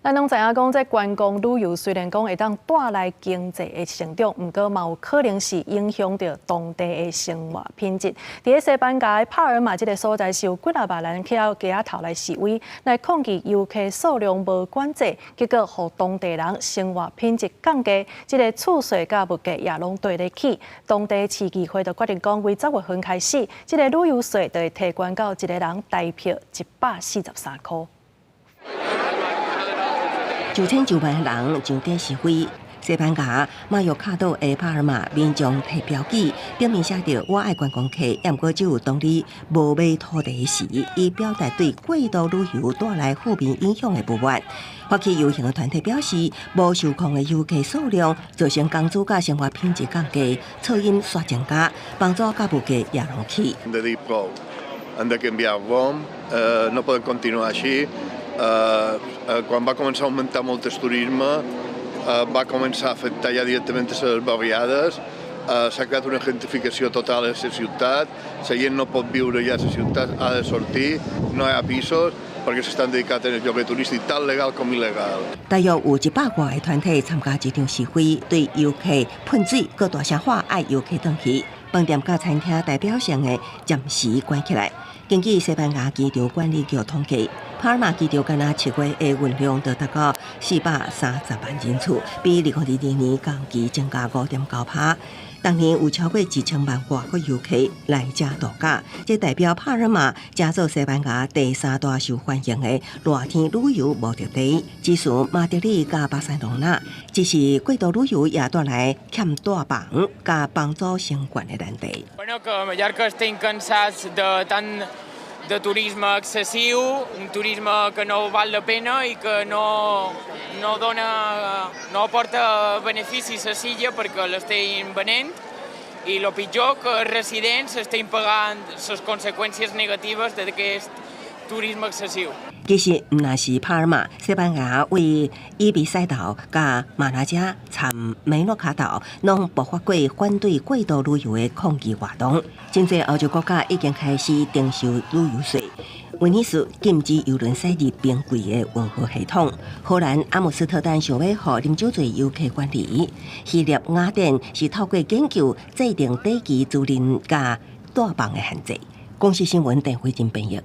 咱拢知影讲，这观光旅游虽然讲会当带来经济的成长，不过嘛有可能是影响到当地的生活品质。伫咧西班牙的帕尔马这个所在，是有几啊万人去到街仔头来示威，来抗议游客数量无管制，结果互当地人生活品质降低，这个厝税甲物价也拢对得起。当地市议会就决定讲，为10月份开始，这个旅游税就会提悬到一个人台票143块。 9000多万人上街示威，西班牙马约卡岛的帕尔马民众提标语，顶面写着“我爱观光客”，不过只有当你无买土地时，以表达对过度旅游带来负面影响的不满。发起游行的团体表示，无受控的游客数量造成工资甲生活品质降低，噪音刷增加，房租甲物价也拢起。Han de canviar-ho, no podem continuar així. Quan va començar a augmentar molt el turisme, va començar a afectar ja directament a les barriades. S'ha creat una gentrificació total a la ciutat. La gent no pot viure ja a la ciutat, ha de sortir, no hi ha pisos, perquè s'estan dedicats al lloguer turístic, tant legal com il·legal. 大约有100外的团体参加这场示威，对游客喷水、搁大声喊爱游客回去。饭店甲餐厅代表性的暂时关起来。根据西班牙机场管理局统计，帕尔马机场今年7月的运量就达到430万人次，比2022年同期增加5.9%。当年有超过1000万外国游客来这度假，这代表帕尔马加做西班牙第3大受欢迎的热天旅游目的地。只是马德里加巴塞罗那，只是过度旅游也带来欠大房加房租升悬的难题。Bueno, que a Mallorca estem cansats de tant de turisme excessiu, un turisme que no val la pena i que no aporta beneficis a l'illa perquè l'estem venent i el pitjor que els residents estem pagant les conseqüències negatives d'aquest turisme excessiu. 其实，唔那是帕尔马，西班牙为伊比塞岛、甲马拉加、参梅诺卡岛，拢爆发过反对过度旅游的抗议活动。真侪欧洲国家已经开始征收旅游税。威尼斯禁止邮轮驶入冰柜的运河系统。荷兰阿姆斯特丹想要互啉酒醉游客管理。希腊雅典是透过研究制定短期租赁甲大房的限制。公司新闻邓慧珍编译。